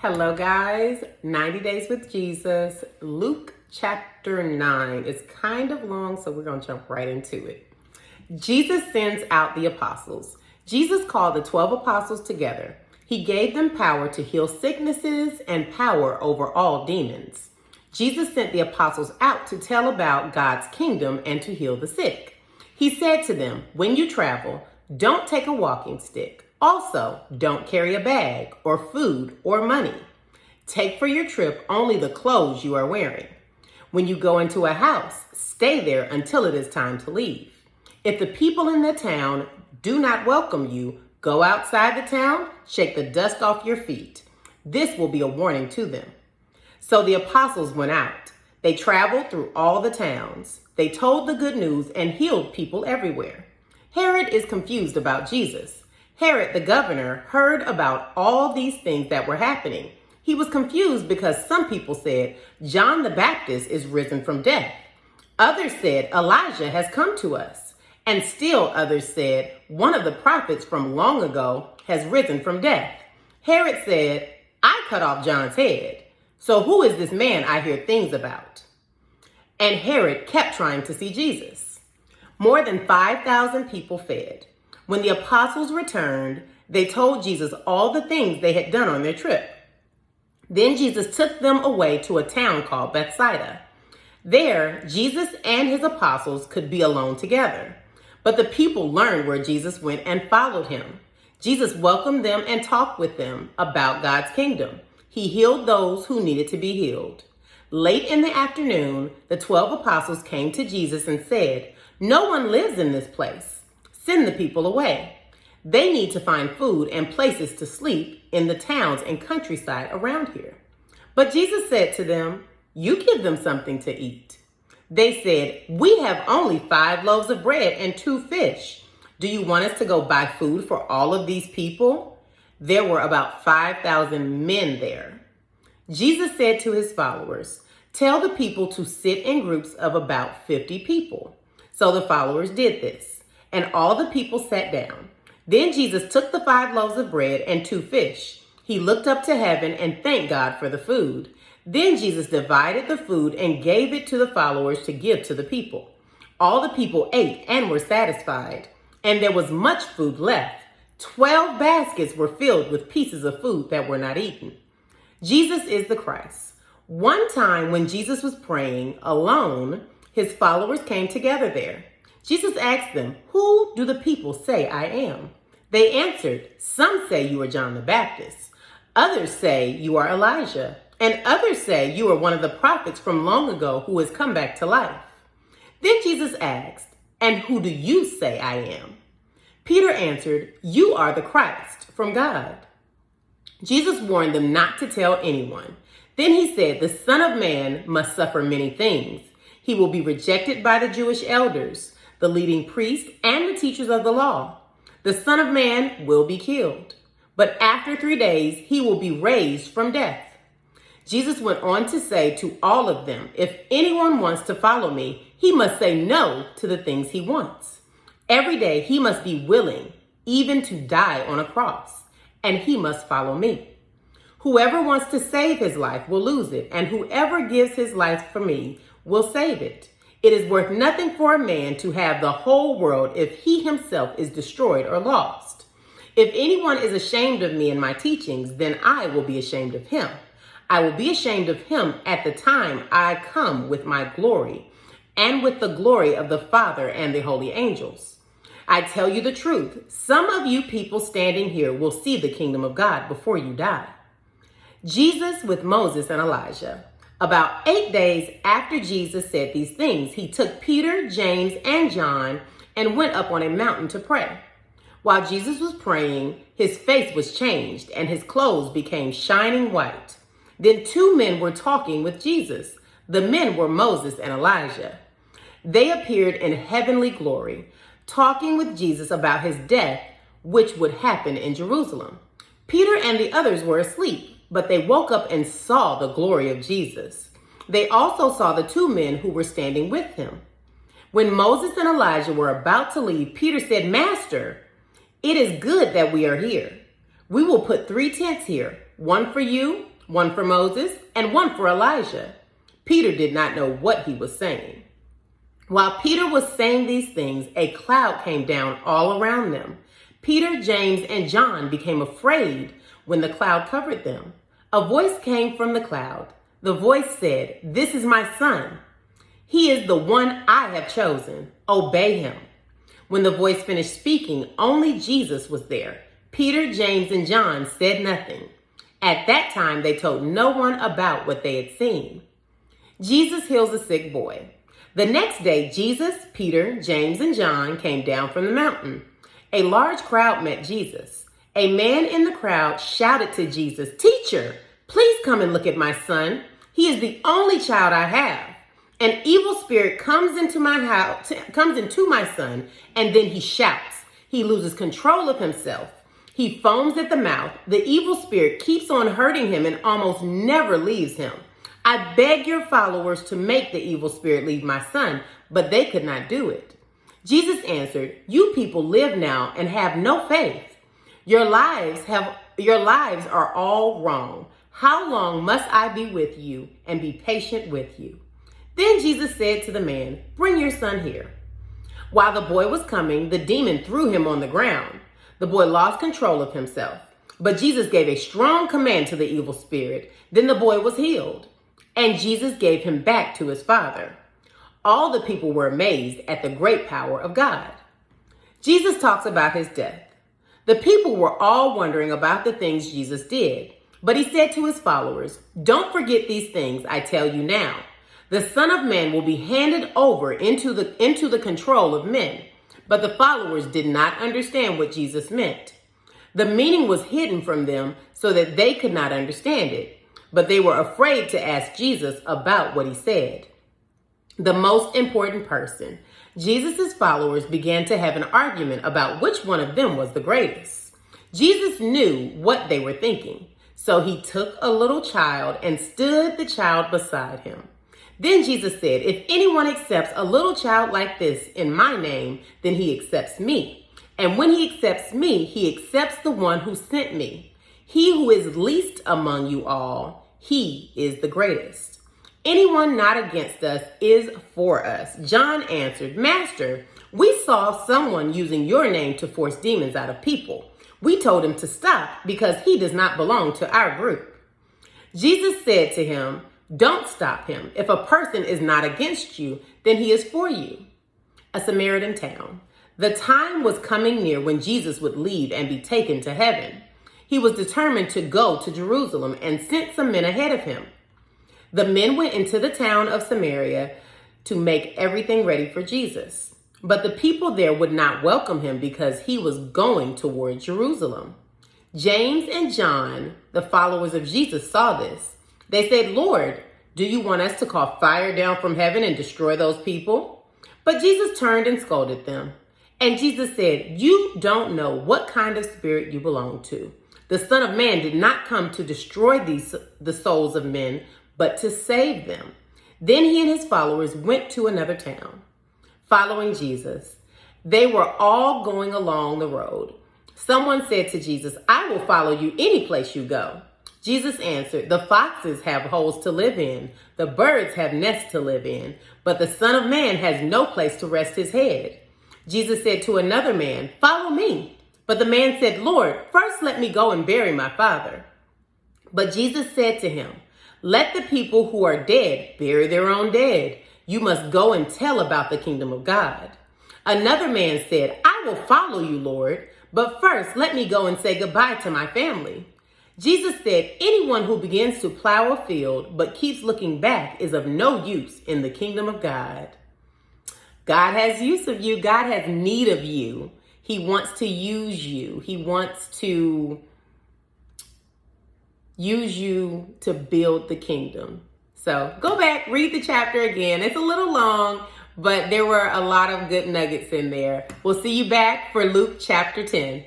Hello guys, 90 Days with Jesus, Luke chapter 9. It's kind of long, so we're going to jump right into it. Jesus sends out the apostles. Jesus called the 12 apostles together. He gave them power to heal sicknesses and power over all demons. Jesus sent the apostles out to tell about God's kingdom and to heal the sick. He said to them, when you travel, don't take a walking stick. Also, don't carry a bag or food or money. Take for your trip only the clothes you are wearing. When you go into a house, stay there until it is time to leave. If the people in the town do not welcome you, go outside the town, shake the dust off your feet. This will be a warning to them. So the apostles went out. They traveled through all the towns. They told the good news and healed people everywhere. Herod is confused about Jesus. Herod, the governor, heard about all these things that were happening. He was confused because some people said, John the Baptist is risen from death. Others said, Elijah has come to us. And still others said, one of the prophets from long ago has risen from death. Herod said, I cut off John's head. So who is this man I hear things about? And Herod kept trying to see Jesus. More than 5,000 people fed. When the apostles returned, they told Jesus all the things they had done on their trip. Then Jesus took them away to a town called Bethsaida. There, Jesus and his apostles could be alone together. But the people learned where Jesus went and followed him. Jesus welcomed them and talked with them about God's kingdom. He healed those who needed to be healed. Late in the afternoon, the 12 apostles came to Jesus and said, no one lives in this place. Send the people away. They need to find food and places to sleep in the towns and countryside around here. But Jesus said to them, you give them something to eat. They said, we have only 5 loaves of bread and 2 fish. Do you want us to go buy food for all of these people? There were about 5,000 men there. Jesus said to his followers, tell the people to sit in groups of about 50 people. So the followers did this. And all the people sat down. Then Jesus took the 5 loaves of bread and 2 fish. He looked up to heaven and thanked God for the food. Then Jesus divided the food and gave it to the followers to give to the people. All the people ate and were satisfied. And there was much food left. 12 baskets were filled with pieces of food that were not eaten. Jesus is the Christ. One time when Jesus was praying alone, his followers came together there. Jesus asked them, who do the people say I am? They answered, some say you are John the Baptist. Others say you are Elijah. And others say you are one of the prophets from long ago who has come back to life. Then Jesus asked, and who do you say I am? Peter answered, you are the Christ from God. Jesus warned them not to tell anyone. Then he said, the Son of Man must suffer many things. He will be rejected by the Jewish elders, the leading priests, and the teachers of the law. The Son of Man will be killed, but after 3 days, he will be raised from death. Jesus went on to say to all of them, if anyone wants to follow me, he must say no to the things he wants. Every day he must be willing, even to die on a cross, and he must follow me. Whoever wants to save his life will lose it, and whoever gives his life for me will save it. It is worth nothing for a man to have the whole world if he himself is destroyed or lost. If anyone is ashamed of me and my teachings, then I will be ashamed of him. I will be ashamed of him at the time I come with my glory and with the glory of the Father and the holy angels. I tell you the truth, some of you people standing here will see the kingdom of God before you die. Jesus with Moses and Elijah. About 8 days after Jesus said these things, he took Peter, James, and John and went up on a mountain to pray. While Jesus was praying, his face was changed and his clothes became shining white. Then 2 men were talking with Jesus. The men were Moses and Elijah. They appeared in heavenly glory, talking with Jesus about his death, which would happen in Jerusalem. Peter and the others were asleep, but they woke up and saw the glory of Jesus. They also saw the 2 men who were standing with him. When Moses and Elijah were about to leave, Peter said, Master, it is good that we are here. We will put 3 tents here, one for you, one for Moses and one for Elijah. Peter did not know what he was saying. While Peter was saying these things, a cloud came down all around them. Peter, James, and John became afraid when the cloud covered them. A voice came from the cloud. The voice said, "This is my son. He is the one I have chosen. Obey him." When the voice finished speaking, only Jesus was there. Peter, James, and John said nothing. At that time, they told no one about what they had seen. Jesus heals a sick boy. The next day, Jesus, Peter, James, and John came down from the mountain. A large crowd met Jesus. A man in the crowd shouted to Jesus, "Teacher, please come and look at my son. He is the only child I have. An evil spirit comes into my son, and then he shouts. He loses control of himself. He foams at the mouth. The evil spirit keeps on hurting him and almost never leaves him. I beg your followers to make the evil spirit leave my son," but they could not do it. Jesus answered, "You people live now and have no faith. Your lives are all wrong. How long must I be with you and be patient with you?" Then Jesus said to the man, "Bring your son here." While the boy was coming, the demon threw him on the ground. The boy lost control of himself, but Jesus gave a strong command to the evil spirit. Then the boy was healed, and Jesus gave him back to his father. All the people were amazed at the great power of God. Jesus talks about his death. The people were all wondering about the things Jesus did, but he said to his followers, "Don't forget these things I tell you now. The Son of Man will be handed over into the control of men." But the followers did not understand what Jesus meant. The meaning was hidden from them so that they could not understand it, but they were afraid to ask Jesus about what he said. The most important person. Jesus' followers began to have an argument about which one of them was the greatest. Jesus knew what they were thinking, so he took a little child and stood the child beside him. Then Jesus said, "If anyone accepts a little child like this in my name, then he accepts me. And when he accepts me, he accepts the one who sent me. He who is least among you all, he is the greatest. Anyone not against us is for us." John answered, "Master, we saw someone using your name to force demons out of people. We told him to stop because he does not belong to our group." Jesus said to him, "Don't stop him. If a person is not against you, then he is for you." A Samaritan town. The time was coming near when Jesus would leave and be taken to heaven. He was determined to go to Jerusalem and sent some men ahead of him. The men went into the town of Samaria to make everything ready for Jesus. But the people there would not welcome him because he was going toward Jerusalem. James and John, the followers of Jesus, saw this. They said, "Lord, do you want us to call fire down from heaven and destroy those people?" But Jesus turned and scolded them. And Jesus said, "You don't know what kind of spirit you belong to. The Son of Man did not come to destroy the souls of men, but to save them." Then he and his followers went to another town. Following Jesus, they were all going along the road. Someone said to Jesus, "I will follow you any place you go." Jesus answered, "The foxes have holes to live in, the birds have nests to live in, but the Son of Man has no place to rest his head." Jesus said to another man, "Follow me." But the man said, "Lord, first let me go and bury my father." But Jesus said to him, "Let the people who are dead bury their own dead. You must go and tell about the kingdom of God." Another man said, "I will follow you, Lord, but first let me go and say goodbye to my family." Jesus said, "Anyone who begins to plow a field but keeps looking back is of no use in the kingdom of God. God has use of you. God has need of you. He wants to use you. He wants to use you to build the kingdom. So go back, read the chapter again. It's a little long, but there were a lot of good nuggets in there. We'll see you back for Luke chapter 10.